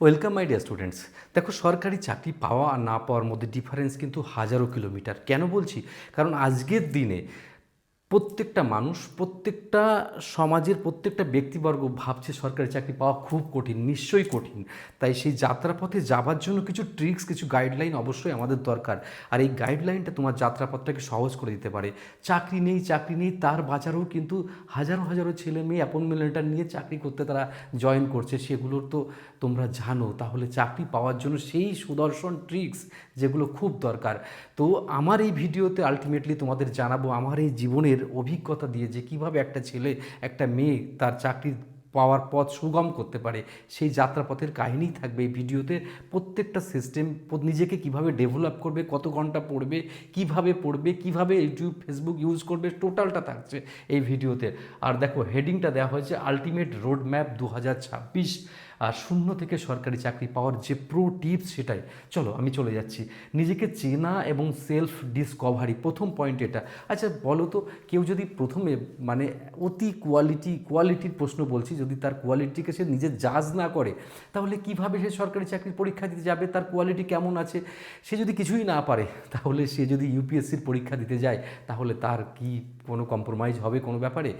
Welcome my dear students. দেখো, সরকারি চাকরি পাওয়া আর না পাওয়ার মধ্যে ডিফারেন্স কিন্তু হাজারো কিলোমিটার। কেন বলছি? কারণ আজকের দিনে প্রত্যেকটা মানুষ, প্রত্যেকটা সমাজের প্রত্যেকটা ব্যক্তিবর্গ ভাবছে সরকারি চাকরি পাওয়া খুব কঠিন, নিশ্চয়ই কঠিন। তাই সেই যাত্রাপথে যাবার জন্য কিছু ট্রিক্স, কিছু গাইডলাইন অবশ্যই আমাদের দরকার। আর এই গাইডলাইনটা তোমার যাত্রাপথটাকে সহজ করে দিতে পারে। চাকরি নেই তার বাজারেও কিন্তু হাজারো হাজারো ছেলে মেয়ে অ্যাপয়েন্টমেন্ট লেটার নিয়ে চাকরি করতে তারা জয়েন করছে, সেগুলোর তো তোমরা জানো। তাহলে চাকরি পাওয়ার জন্য সেই সুদর্শন ট্রিক্স যেগুলো খুব দরকার। তো আমার এই ভিডিওতে আলটিমেটলি তোমাদের জানাবো আমার এই জীবনের অভিজ্ঞতা দিয়ে যে কীভাবে একটা ছেলে, একটা মেয়ে তার চাকরি পাওয়ার পথ সুগম করতে পারে। সেই যাত্রাপথের কাহিনী থাকবে এই ভিডিওতে। প্রত্যেকটা সিস্টেম, নিজেকে কিভাবে ডেভেলপ করবে, কত ঘন্টা পড়বে, কিভাবে ইউটিউব ফেসবুক ইউজ করবে, টোটালটা থাকছে এই ভিডিওতে। আর দেখো, হেডিংটা দেওয়া হয়েছে আলটিমেট রোড ম্যাপ 2026, আর শূন্য থেকে সরকারি চাকরি পাওয়ার যে প্রো টিপস সেটাই। চলো আমি চলে যাচ্ছি। নিজেকে চেনা এবং সেলফ ডিসকভারি, প্রথম পয়েন্ট এটা। আচ্ছা বলো তো, কেউ যদি প্রথমে মানে অতি কোয়ালিটির প্রশ্ন বলছি, যদি তার কোয়ালিটিকে সে নিজে জাজ না করে, তাহলে কিভাবে সে সরকারি চাকরির পরীক্ষা দিতে যাবে? তার কোয়ালিটি কেমন আছে সে যদি কিছুই না পারে, তাহলে সে যদি ইউপিএসসির পরীক্ষা দিতে যায়, তাহলে তার কি কোনো কম্প্রোমাইজ হবে কোনো ব্যাপারে?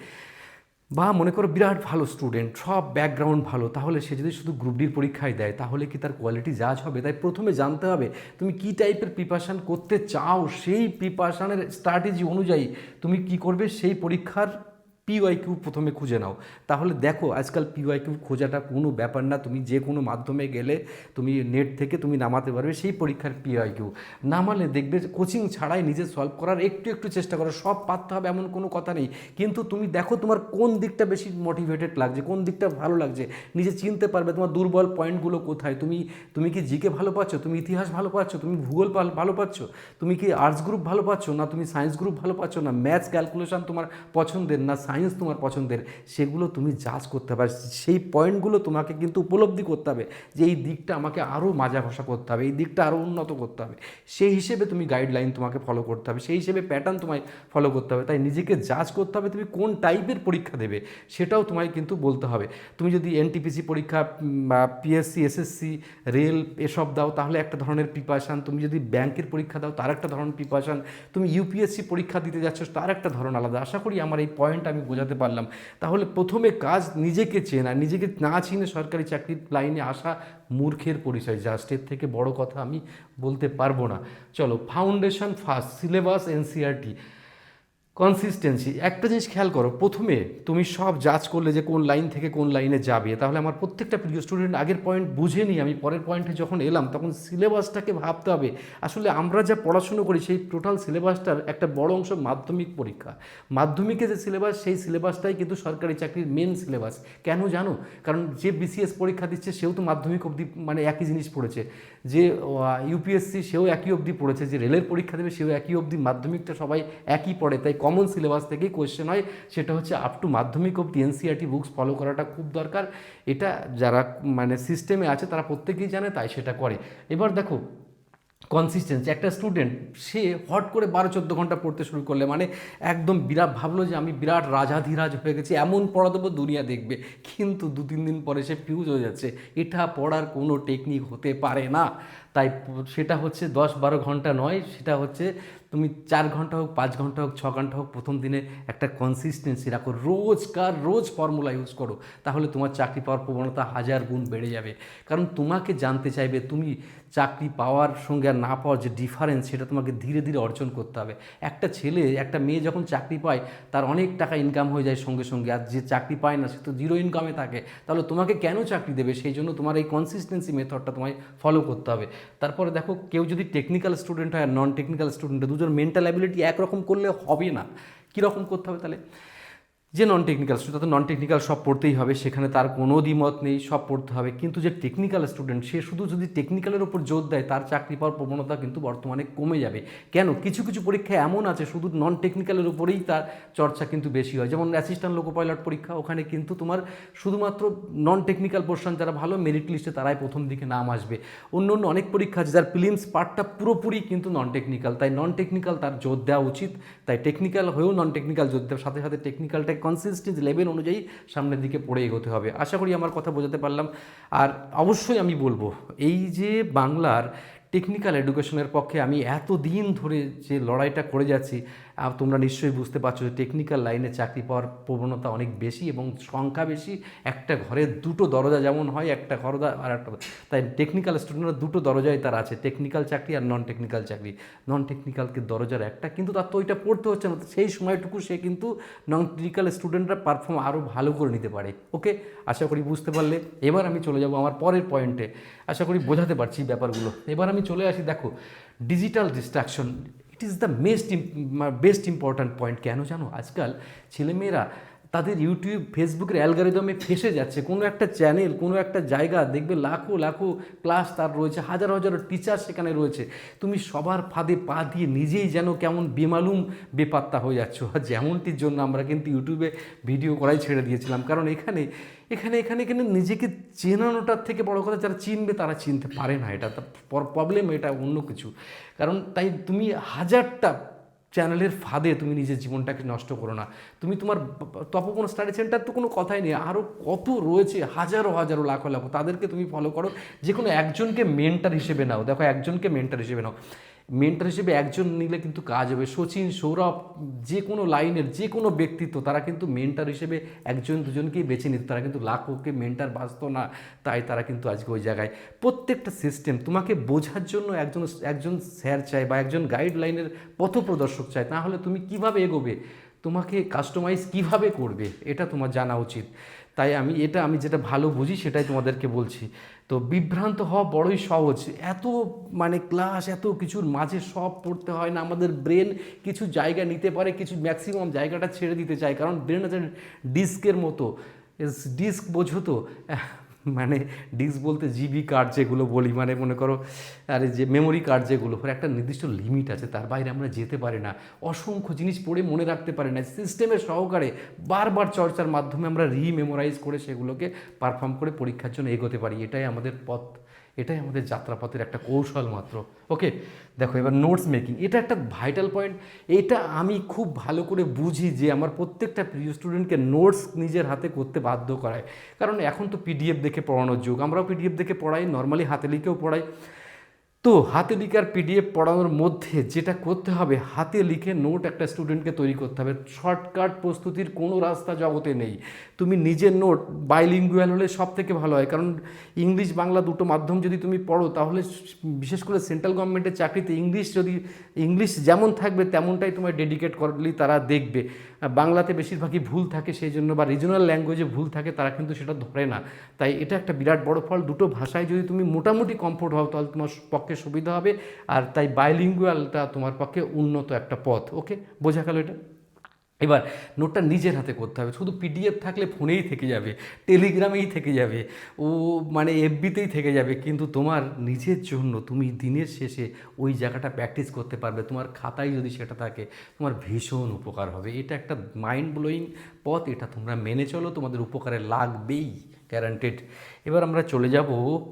বা মনে করো বিরাট ভালো স্টুডেন্ট, সব ব্যাকগ্রাউন্ড ভালো, তাহলে সে যদি শুধু গ্রুপ ডির পরীক্ষায় দেয়, তাহলে কি তার কোয়ালিটি জাজ হবে? তাই প্রথমে জানতে হবে তুমি কী টাইপের প্রিপারেশান করতে চাও। সেই প্রিপারেশানের স্ট্র্যাটেজি অনুযায়ী তুমি কি করবে, সেই পরীক্ষার পিওয়াইকিউ প্রথমে খুঁজে নাও। তাহলে দেখো, আজকাল পিওয়াইকিউ খোঁজাটা কোনো ব্যাপার না। তুমি যে কোনো মাধ্যমে গেলে তুমি নেট থেকে তুমি নামাতে পারবে সেই পরীক্ষার পিওয়াইকিউ। নামালে দেখবে কোচিং ছাড়াই নিজে সলভ করার একটু চেষ্টা করো। সব পারতে হবে এমন কোনো কথা নেই, কিন্তু তুমি দেখো তোমার কোন দিকটা বেশি মোটিভেটেড লাগছে, কোন দিকটা ভালো লাগছে, নিজে চিনতে পারবে তোমার দুর্বল পয়েন্টগুলো কোথায়। তুমি কি জিকে ভালো পাচ্ছ, তুমি ইতিহাস ভালো পাচ্ছ, তুমি ভূগোল ভালো পাচ্ছ, তুমি কি আর্টস গ্রুপ ভালো পাচ্ছ, না তুমি সায়েন্স গ্রুপ ভালো পাচ্ছ, না ম্যাথস ক্যালকুলেশন তোমার পছন্দের, না সায়েন্স তোমার পছন্দের, সেগুলো তুমি জাজ করতে হবে। সেই পয়েন্টগুলো তোমাকে কিন্তু উপলব্ধি করতে হবে যে এই দিকটা আমাকে আরও মাজা ঘষা করতে হবে, এই দিকটা আরও উন্নত করতে হবে। সেই হিসেবে তুমি গাইডলাইন তোমাকে ফলো করতে হবে, সেই হিসেবে প্যাটার্ন তোমায় ফলো করতে হবে। তাই নিজেকে জাজ করতে হবে তুমি কোন টাইপের পরীক্ষা দেবে, সেটাও তোমায় কিন্তু বলতে হবে। তুমি যদি এনটিপিসি পরীক্ষা বা পিএসসি, এসএসসি, রেল এসব দাও, তাহলে একটা ধরনের প্রিপারেশান। তুমি যদি ব্যাংকের পরীক্ষা দাও, তার একটা ধরনের প্রিপারেশান। তুমি ইউপিএসসি পরীক্ষা দিতে যাচ্ছ, তার একটা ধরন আলাদা। আশা করি আমার এই পয়েন্ট আমি বোঝাতে পারলাম। তাহলে প্রথমে কাজ নিজেকে চেনা, নিজেকে না চিনে সরকারি চাকরির লাইনে আসা মূর্খের পরিচয়। জাস্ট এর থেকে বড় কথা আমি বলতে পারবো না। চলো, foundation first, syllabus, NCERT, consistency. একটা জিনিস খেয়াল করো, প্রথমে তুমি সব জাজ করলে যে কোন লাইন থেকে কোন লাইনে যাবে, তাহলে আমার প্রত্যেকটা প্রিয় স্টুডেন্ট আগের পয়েন্ট বুঝে নিই, আমি পরের পয়েন্টে যখন এলাম তখন সিলেবাসটাকে ভাবতে হবে। আসলে আমরা যা পড়াশুনো করি সেই টোটাল সিলেবাসটার একটা বড় অংশ মাধ্যমিক পরীক্ষা। মাধ্যমিকে যে সিলেবাস, সেই সিলেবাসটাই কিন্তু সরকারি চাকরির মেন সিলেবাস। কেন জানো? কারণ যে বিসিএস পরীক্ষা দিচ্ছে সেও তো মাধ্যমিক অবধি মানে একই জিনিস পড়েছে, যে ইউপিএসসি সেও একই অবধি পড়েছে, যে রেলের পরীক্ষা দেবে সেও একই অবধি, মাধ্যমিকটা সবাই একই পড়ে। তাই কমন সিলেবাস থেকেই কোয়েশ্চেন হয়, সেটা হচ্ছে আপ টু মাধ্যমিক অবধি এনসিইআরটি বুকস ফলো করাটা খুব দরকার। এটা যারা মানে সিস্টেমে আছে তারা প্রত্যেকেই জানে, তাই সেটা করে। এবার দেখো কনসিস্টেন্সি। একটা স্টুডেন্ট সে হট করে 12-14 ঘন্টা পড়তে শুরু করলে, মানে একদম বিরাট ভাবলো যে আমি বিরাট রাজাধিরাজ হয়ে গেছি, এমন পড়া দেবো দুনিয়া দেখবে, কিন্তু 2-3 দিন পরে সে ফিউজ হয়ে যাচ্ছে। এটা পড়ার কোনো টেকনিক হতে পারে না। তাই সেটা হচ্ছে 10-12 ঘন্টা নয়, সেটা হচ্ছে তুমি 4 ঘন্টা হোক, 5 ঘন্টা হোক, 6 ঘন্টা হোক, প্রথম দিনে একটা কনসিস্টেন্সি রাখো। রোজ ফর্মুলা ইউজ করো, তাহলে তোমার চাকরি পাওয়ার প্রবণতা 1000 গুণ বেড়ে যাবে। কারণ তোমাকে জানতে চাইবে তুমি চাকরি পাওয়ার সঙ্গে আর না পাওয়ার যে ডিফারেন্স, সেটা তোমাকে ধীরে ধীরে অর্জন করতে হবে। একটা ছেলে, একটা মেয়ে যখন চাকরি পায় তার অনেক টাকা ইনকাম হয়ে যায় সঙ্গে সঙ্গে, আর যে চাকরি পায় না সে তো জিরো ইনকামে থাকে। তাহলে তোমাকে কেন চাকরি দেবে? সেই জন্য তোমার এই কনসিস্টেন্সি মেথডটা তোমায় ফলো করতে হবে। তারপরে দেখো, কেউ যদি টেকনিক্যাল স্টুডেন্ট হয় আর নন টেকনিক্যাল স্টুডেন্ট হয়, দুজন মেন্টাল অ্যাবিলিটি একরকম করলে হবে না। কীরকম করতে হবে তাহলে? যে নন টেকনিক্যাল স্টুডেন্ট, তাদের নন টেকনিক্যাল সব পড়তেই হবে, সেখানে তার কোনো দ্বিমত নেই, সব পড়তে হবে। কিন্তু যে টেকনিক্যাল স্টুডেন্ট, সে শুধু যদি টেকনিক্যালের উপর জোর দেয়, তার চাকরি পাওয়ার প্রবণতা কিন্তু বর্তমানে কমে যাবে। কেন? কিছু পরীক্ষা এমন আছে শুধু নন টেকনিক্যালের উপরেই তার চর্চা কিন্তু বেশি হয়। যেমন অ্যাসিস্ট্যান্ট লোকো পাইলট পরীক্ষা, ওখানে কিন্তু তোমার শুধুমাত্র নন টেকনিক্যাল পোর্শন যারা ভালো মেরিট লিস্টে তারাই প্রথম দিকে নাম আসবে। অন্য অনেক পরীক্ষা আছে যার প্রিলিমস পার্টটা পুরোপুরি কিন্তু নন টেকনিক্যাল, তাই নন টেকনিক্যাল তার জোর দেওয়া উচিত। তাই টেকনিক্যাল হয়েও নন টেকনিক্যাল জোর দেওয়ার সাথে সাথে টেকনিক্যালটাকে কনসিস্টেন্সি লেভেল অনুযায়ী সামনের দিকে পড়ে এগোতে হবে। আশা করি আমার কথা বোঝাতে পারলাম। আর অবশ্যই আমি বলবো, এই যে বাংলার টেকনিক্যাল এডুকেশনের পক্ষে আমি এত দিন ধরে যে লড়াইটা করে যাচ্ছি, তোমরা নিশ্চয়ই বুঝতে পারছো যে টেকনিক্যাল লাইনে চাকরি পাওয়ার প্রবণতা অনেক বেশি এবং সংখ্যা বেশি। একটা ঘরে দুটো দরজা যেমন হয়, একটা ঘর আর একটা, তাই টেকনিক্যাল স্টুডেন্টরা দুটো দরজায় তার আছে, টেকনিক্যাল চাকরি আর নন টেকনিক্যাল চাকরি। নন টেকনিক্যালকে দরজার একটা, কিন্তু তার তো ওইটা পড়তে হচ্ছে না, সেই সময়টুকু সে কিন্তু নন টেকনিক্যাল স্টুডেন্টরা পারফর্ম আরও ভালো করে নিতে পারে। ওকে, আশা করি বুঝতে পারলে। এবার আমি চলে যাব আমার পরের পয়েন্টে, আশা করি বোঝাতে পারছি ব্যাপারগুলো। এবার আমি চলে আসি, দেখো digital distraction, it is the best important point. কেন জানো, আজকাল ছেলেমেয়েরা তাদের ইউটিউব ফেসবুকের অ্যালগরিদমে ফেসে যাচ্ছে। কোনো একটা চ্যানেল, কোনো একটা জায়গা দেখবে লাখো লাখো ক্লাস তার রয়েছে, হাজার হাজার টিচার সেখানে রয়েছে, তুমি সবার ফাঁদে পা দিয়ে নিজেই যেন কেমন বেমালুম বেপাত্তা হয়ে যাচ্ছ। আর যেমনটির জন্য আমরা কিন্তু ইউটিউবে ভিডিও করাই ছেড়ে দিয়েছিলাম, কারণ এখানে এখানে এখানে এখানে নিজেকে চেনানোটার থেকে বড় কথা, যারা চিনবে তারা চিনতে পারে না, এটা প্রবলেম, এটা অন্য কিছু। কারণ তাই তুমি হাজারটা চ্যানেলের ফাঁদে তুমি নিজের জীবনটাকে নষ্ট করো না। তুমি তোমার তপোবন স্টাডি সেন্টার তো কোনো কথাই নেই, আরও কত রয়েছে, হাজারো হাজারো লাখো লাখো, তাদেরকে তুমি ফলো করো। যে কোনো একজনকে মেন্টার হিসেবে নাও, দেখো একজনকে মেন্টার হিসেবে নাও, মেন্টর হিসেবে একজন নিলে কিন্তু কাজ হবে। সচিন, সৌরভ, যে কোনো লাইনের যে কোনো ব্যক্তিত্ব, তারা কিন্তু মেন্টার হিসেবে একজন দুজনকেই বেছে নিত, তারা কিন্তু লাখকে মেন্টার বাঁচত না, তাই তারা কিন্তু আজকে ওই জায়গায়। প্রত্যেকটা সিস্টেম তোমাকে বোঝার জন্য একজন একজন স্যার চাই বা একজন গাইডলাইনের পথপ্রদর্শক চাই, তাহলে তুমি কিভাবে এগোবে, তোমাকে কাস্টমাইজ কিভাবে করবে, এটা তোমার জানা উচিত। তাই আমি যেটা ভালো বুঝি সেটাই তোমাদেরকে বলছি। তো বিভ্রান্ত হওয়া বড়ই সহজ, এত মানে ক্লাস, এত কিছুর মাঝে সব পড়তে হয় না। আমাদের ব্রেন কিছু জায়গা নিতে পারে, কিছু ম্যাক্সিমাম জায়গাটা ছেড়ে দিতে চায়, কারণ ব্রেন আছে ডিস্কের মতো। ডিস্ক বোঝো তো, মানে ডিস্ক বলতে জিবি কার্ড যেগুলো বলি, মানে মনে করো আরে যে মেমোরি কার্ড যেগুলো, একটা নির্দিষ্ট লিমিট আছে, তার বাইরে আমরা যেতে পারি না। অসংখ্য জিনিস পড়ে মনে রাখতে পারি না, সিস্টেমের সহকারে বারবার চর্চার মাধ্যমে আমরা রিমেমোরাইজ করে সেগুলোকে পারফর্ম করে পরীক্ষার জন্য এগোতে পারি। এটাই আমাদের পথ, এটাই আমাদের যাত্রাপথের একটা কৌশল মাত্র। ওকে, দেখো এবার নোটস মেকিং, এটা একটা ভাইটাল পয়েন্ট। এটা আমি খুব ভালো করে বুঝি যে আমার প্রত্যেকটা প্রিয় স্টুডেন্টকে নোটস নিজের হাতে করতে বাধ্য করায়, কারণ এখন তো পিডিএফ দেখে পড়ানোর যুগ, আমরাও পিডিএফ দেখে পড়াই, নর্মালি হাতে লিখেও পড়াই। তো হাতে লিখে আর পিডিএফ পড়ানোর মধ্যে যেটা করতে হবে, হাতে লিখে নোট একটা স্টুডেন্টকে তৈরি করতে হবে। শর্টকাট প্রস্তুতির কোনো রাস্তা জগতে নেই। তুমি নিজের নোট বাইলিঙ্গুয়াল হলে সব থেকে ভালো হয়, কারণ ইংলিশ বাংলা দুটো মাধ্যম যদি তুমি পড়ো, তাহলে বিশেষ করে সেন্ট্রাল গভর্নমেন্টের চাকরিতে ইংলিশ যেমন থাকবে তেমনটাই তোমার ডেডিকেট করলেই তারা দেখবে। বাংলাতে বেশিরভাগই ভুল থাকে, সেই জন্য, বা রিজনাল ল্যাঙ্গুয়েজে ভুল থাকে, তারা কিন্তু সেটা ধরে না। তাই এটা একটা বিরাট বড় ফল। দুটো ভাষায় যদি তুমি মোটামুটি কমফোর্ট হও, তাহলে তোমার পক্ষে সুবিধা হবে। আর তাই বাইলিঙ্গুয়ালটা তোমার পক্ষে উন্নত একটা পথ। ওকে, বোঝা গেল এটা? এবার নোটটা নিজের হাতে করতে হবে। শুধু পিডিএফ থাকলে ফোনেই থেকে যাবে, টেলিগ্রামেই থেকে যাবে, ও মানে এফবিতেই থেকে যাবে, কিন্তু তোমার নিজের জন্য তুমি দিনের শেষে ওই জায়গাটা প্র্যাকটিস করতে পারবে। তোমার খাতায় যদি সেটা থাকে, তোমার ভীষণ উপকার হবে। এটা একটা মাইন্ড ব্লোয়িং পথ, এটা তোমরা মেনে চলো, তোমাদের উপকারে লাগবেই, গ্যারান্টেড। এবার আমরা চলে যাব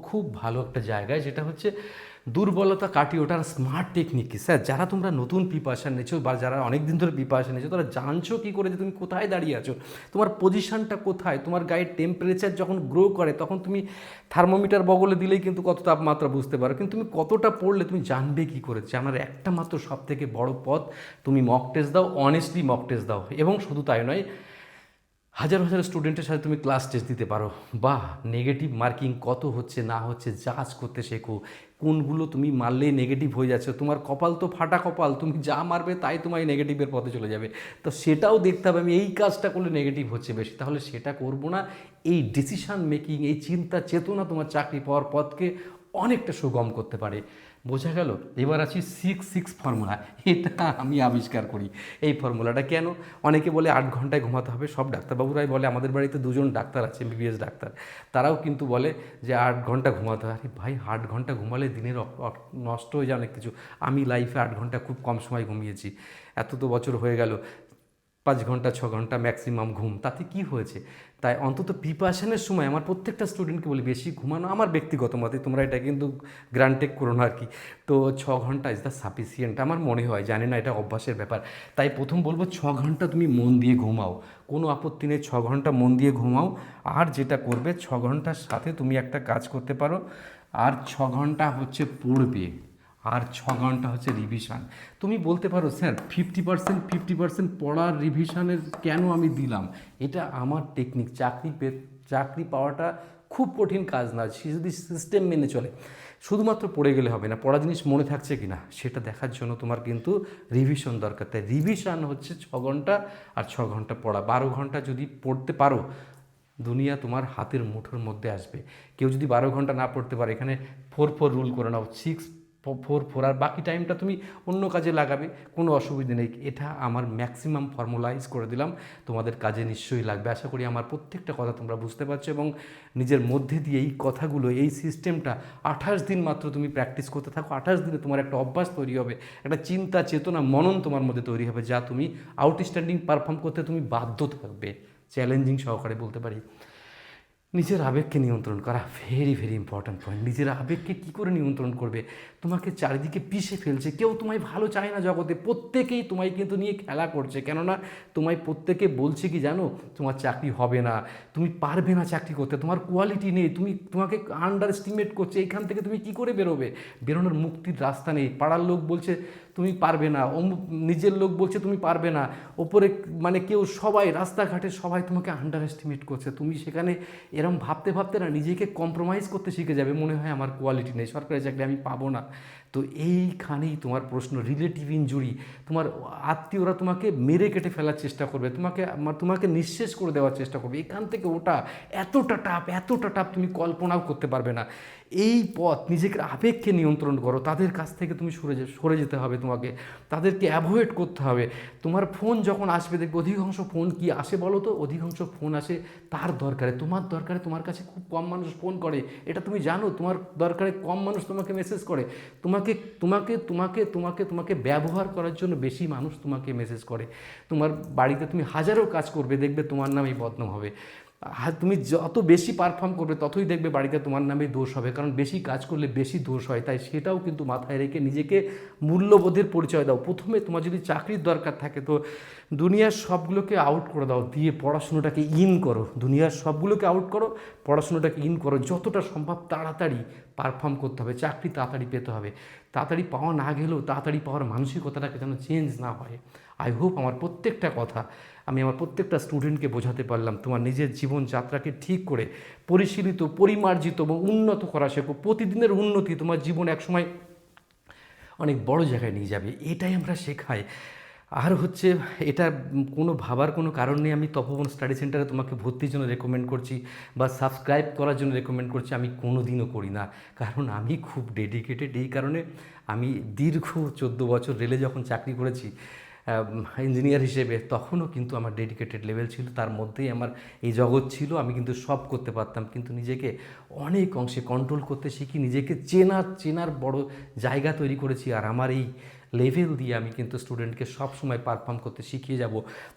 খুব ভালো একটা জায়গায়, যেটা হচ্ছে দুর্বলতা কাটিয়ে ওঠার স্মার্ট টেকনিক। কি স্যার, যারা তোমরা নতুন প্রিপারেশান নিচ্ছো বা যারা অনেক দিন ধরে প্রিপারেশান নিচ্ছো, তারা জানছো কী করে যে তুমি কোথায় দাঁড়িয়ে আছো, তোমার পজিশনটা কোথায়। তোমার গায়ের টেম্পারেচার যখন গ্রো করে, তখন তুমি থার্মোমিটার বগলে দিলেই কিন্তু কত তাপমাত্রা বুঝতে পারো, কিন্তু তুমি কতটা পড়লে তুমি জানবে কী করে? জানার একটা মাত্র সব থেকে বড় পথ, তুমি মক টেস্ট দাও, অনেস্টলি মক টেস্ট দাও। এবং শুধু তাই নয়, হাজার হাজার স্টুডেন্টের সাথে তুমি ক্লাস টেস্ট দিতে পারো, বা নেগেটিভ মার্কিং কত হচ্ছে না হচ্ছে জাজ করতে শেখো। কোনগুলো তুমি মারলেই নেগেটিভ হয়ে যাচ্ছে, তোমার কপাল তো ফাটা কপাল, তুমি যা মারবে তাই তোমার নেগেটিভের পথে চলে যাবে। তো সেটাও দেখতে হবে, আমি এই কাজটা করলে নেগেটিভ হচ্ছে বেশি, তাহলে সেটা করবো না। এই ডিসিশান মেকিং, এই চিন্তা চেতনা তোমার চাকরি পাওয়ার পথকে অনেকটা সুগম করতে পারে। বোঝা গেল? এবার আছি 6-6 ফর্মুলা। এটা আমি আবিষ্কার করি। এই ফর্মুলাটা কেন? অনেকে বলে 8 ঘন্টায় ঘুমাতে হবে, সব ডাক্তারবাবুরাই বলে, আমাদের বাড়িতে 2জন ডাক্তার আছে, এমবিবিএস ডাক্তার, তারাও কিন্তু বলে যে 8 ঘন্টা ঘুমাতে হবে। আরে ভাই, 8 ঘন্টা ঘুমালে দিনের নষ্ট হয়ে যায় অনেক কিছু। আমি লাইফে 8 ঘন্টা খুব কম সময় ঘুমিয়েছি, এত তো বছর হয়ে গেল। 5 ঘন্টা 6 ঘন্টা ম্যাক্সিমাম ঘুম, তাতে কি হয়েছে? তাই অন্তত প্রিপারেশনের সময় আমার প্রত্যেকটা স্টুডেন্টকে বলি বেশি ঘুমানো, আমার ব্যক্তিগত মতে, তোমরা এটা কিন্তু গ্রান্টেড করো না আর কি। তো 6 ঘন্টা ইজ দ্য সাফিসিয়েন্ট আমার মনে হয়, জানি না এটা অভ্যাসের ব্যাপার। তাই প্রথম বলবো 6 ঘন্টা তুমি মন দিয়ে ঘুমাও, কোনো আপত্তি নেই, 6 ঘন্টা মন দিয়ে ঘুমাও। আর যেটা করবে 6 ঘন্টার সাথে তুমি একটা কাজ করতে পারো, আর 6 ঘন্টা হচ্ছে পড়বে, আর 6 ঘন্টা হচ্ছে রিভিশন। তুমি বলতে পারো স্যার 50% পড়ার রিভিশনের কেন আমি দিলাম? এটা আমার টেকনিক। চাকরি পাওয়াটা খুব কঠিন কাজ না, সে যদি সিস্টেম মেনে চলে। শুধুমাত্র পড়ে গেলে হবে না, পড়া জিনিস মনে থাকছে কি না সেটা দেখার জন্য তোমার কিন্তু রিভিশন দরকার। তাই রিভিশন হচ্ছে 6 ঘন্টা, আর 6 ঘন্টা পড়া। 12 ঘন্টা যদি পড়তে পারো, দুনিয়া তোমার হাতের মুঠোর মধ্যে আসবে। কেউ যদি 12 ঘন্টা না পড়তে পারে, এখানে 4-4 রুল করে নাও, 6-4-4, আর বাকি টাইমটা তুমি অন্য কাজে লাগাবে, কোনো অসুবিধা নেই। এটা আমার ম্যাক্সিমাম ফর্মুলাইজ করে দিলাম, তোমাদের কাজে নিশ্চয়ই লাগবে। আশা করি আমার প্রত্যেকটা কথা তোমরা বুঝতে পারছো, এবং নিজের মধ্যে দিয়ে এই কথাগুলো, এই সিস্টেমটা 28 দিন মাত্র তুমি প্র্যাকটিস করতে থাকো। 28 দিনে তোমার একটা অভ্যাস তৈরি হবে, একটা চিন্তা চেতনা মনন তোমার মধ্যে তৈরি হবে, যা তুমি আউটস্ট্যান্ডিং পারফর্ম করতে তুমি বাধ্য থাকবে। চ্যালেঞ্জিং সহকারে বলতে পারি। নিজের আবেগকে নিয়ন্ত্রণ করা ভেরি ভেরি ইম্পর্ট্যান্ট পয়েন্ট। নিজের আবেগকে কী করে নিয়ন্ত্রণ করবে? তোমাকে চারিদিকে পিষে ফেলছে, কেউ তোমায় ভালো চায় না জগতে, প্রত্যেকেই তোমায় কিন্তু নিয়ে খেলা করছে। কেননা তোমায় প্রত্যেকে বলছে কি জানো, তোমার চাকরি হবে না, তুমি পারবে না চাকরি করতে, তোমার কোয়ালিটি নেই, তোমাকে আন্ডার এস্টিমেট করছে। এইখান থেকে তুমি কি করে বেরোবে? বেরোনোর মুক্তির রাস্তা নেই। পাড়ার লোক বলছে তুমি পারবে না, নিজের লোক বলছে তুমি পারবে না, ওপরে মানে কেউ, সবাই রাস্তাঘাটে সবাই তোমাকে আন্ডার এস্টিমেট করছে। তুমি সেখানে এরম ভাবতে ভাবতে না নিজেকে কম্প্রোমাইজ করতে শিখে যাবে, মনে হয় আমার কোয়ালিটি নেই, সরকারি চাকরি আমি পাবো না। তো এইখানেই তোমার প্রশ্ন, রিলেটিভ ইনজুরি। তোমার আত্মীয়রা তোমাকে মেরে কেটে ফেলার চেষ্টা করবে, তোমাকে নিঃশেষ করে দেওয়ার চেষ্টা করবে। এখান থেকে ওটা এতটা টাপ তুমি কল্পনাও করতে পারবে না। এই পথ, নিজেকে আবেগকে নিয়ন্ত্রণ করো, তাদের কাছ থেকে তুমি সরে যেতে হবে, তোমাকে তাদেরকে অ্যাভয়েড করতে হবে। তোমার ফোন যখন আসবে, দেখবে অধিকাংশ ফোন কি আসে বলো তো? অধিকাংশ ফোন আসে তার দরকারে, তোমার দরকারে তোমার কাছে খুব কম মানুষ ফোন করে, এটা তুমি জানো? তোমার দরকারে কম মানুষ তোমাকে মেসেজ করে, তোমাকে তোমাকে তোমাকে তোমাকে তোমাকে ব্যবহার করার জন্য বেশি মানুষ তোমাকে মেসেজ করে। তোমার বাড়িতে তুমি হাজারো কাজ করবে, দেখবে তোমার নামেই বদনাম হবে। আর তুমি যত বেশি পারফর্ম করবে, ততই দেখবে বাড়িতে তোমার নামেই দোষ হবে, কারণ বেশি কাজ করলে বেশি দোষ হয়। তাই সেটাও কিন্তু মাথায় রেখে নিজেকে মূল্যবোধের পরিচয় দাও। প্রথমে তোমার যদি চাকরির দরকার থাকে, তো দুনিয়ার সবগুলোকে আউট করে দাও, দিয়ে পড়াশুনোটাকে ইন করো। দুনিয়ার সবগুলোকে আউট করো, পড়াশুনোটাকে ইন করো। যতটা সম্ভব তাড়াতাড়ি পারফর্ম করতে হবে, চাকরি তাড়াতাড়ি পেতে হবে। তাড়াতাড়ি পাওয়া না গেলেও তাড়াতাড়ি পাওয়ার মানসিকতাটাকে যেন চেঞ্জ না হয়। আই হোপ আমার প্রত্যেকটা কথা আমি আমার প্রত্যেকটা স্টুডেন্টকে বোঝাতে পারলাম। তোমার নিজের জীবনযাত্রাকে ঠিক করে পরিশীলিত, পরিমার্জিত এবং উন্নত করা শেখো। প্রতিদিনের উন্নতি তোমার জীবন একসময় অনেক বড় জায়গায় নিয়ে যাবে, এটাই আমরা শেখাই। আর হচ্ছে, এটা কোনো ভাবার কোনো কারণ নেই আমি তপবন স্টাডি সেন্টারে তোমাকে ভর্তির জন্য রেকমেন্ড করছি বা সাবস্ক্রাইব করার জন্য রেকমেন্ড করছি, আমি কোনো দিনও করি না। কারণ আমি খুব ডেডিকেটেড। এই কারণে আমি দীর্ঘ 14 বছর রেলে যখন চাকরি করেছি ইঞ্জিনিয়ার হিসেবে, তখনও কিন্তু আমার ডেডিকেটেড লেভেল ছিল, তার মধ্যেই আমার এই জগৎ ছিল। আমি কিন্তু সব করতে পারতাম, কিন্তু নিজেকে অনেক অংশে কন্ট্রোল করতে শিখি, নিজেকে চেনার বড় জায়গা তৈরি করেছি। আর আমার এই লেভেল দিয়ে আমি কিন্তু স্টুডেন্টকে সব সময় পারফর্ম করতে শিখিয়ে যাব।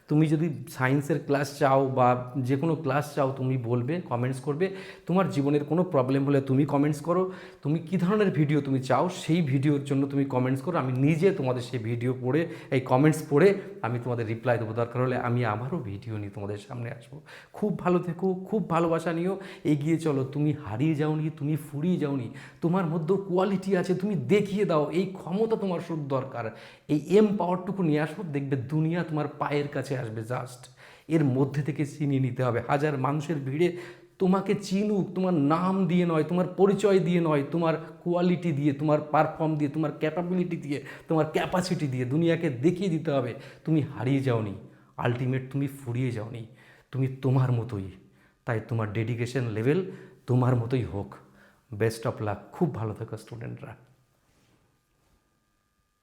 তুমি যদি সায়েন্সের ক্লাস চাও বা যে কোনো ক্লাস চাও, তুমি বলবে, কমেন্টস করবে। তোমার জীবনের কোনো প্রবলেম হলে তুমি কমেন্টস করো, তুমি কী ধরনের ভিডিও তুমি চাও সেই ভিডিওর জন্য তুমি কমেন্টস করো। আমি নিজে তোমাদের সেই ভিডিও পড়ে, এই কমেন্টস পড়ে আমি তোমাদের রিপ্লাই দেবো। দরকার হলে আমি আবারও ভিডিও নিয়ে তোমাদের সামনে আসবো। খুব ভালো থেকো, খুব ভালোবাসা নিও, এগিয়ে চলো। তুমি হারিয়ে যাওনি, তুমি ফুরিয়ে যাওনি, তোমার মধ্যেও কোয়ালিটি আছে, তুমি দেখিয়ে দাও। এই ক্ষমতা তোমার শুধু দরকার, এই পাওয়ারটুকু নিয়ে আসো, দেখবে দুনিয়া তোমার পায়ের কাছে আসবে। জাস্ট এর মধ্যে থেকে চিনিয়ে নিতে হবে। হাজার মানুষের ভিড়ে তোমাকে চিনুক, তোমার নাম দিয়ে নয়, তোমার পরিচয় দিয়ে নয়, তোমার কোয়ালিটি দিয়ে, তোমার পারফর্ম দিয়ে, তোমার ক্যাপাবিলিটি দিয়ে, তোমার ক্যাপাসিটি দিয়ে দুনিয়াকে দেখিয়ে দিতে হবে তুমি হারিয়ে যাওনি, আলটিমেট তুমি ফুরিয়ে যাওনি, তুমি তোমার মতোই। তাই তোমার ডেডিকেশন লেভেল তোমার মতোই হোক। বেস্ট অফ লাক, খুব ভালো থেকো স্টুডেন্টরা।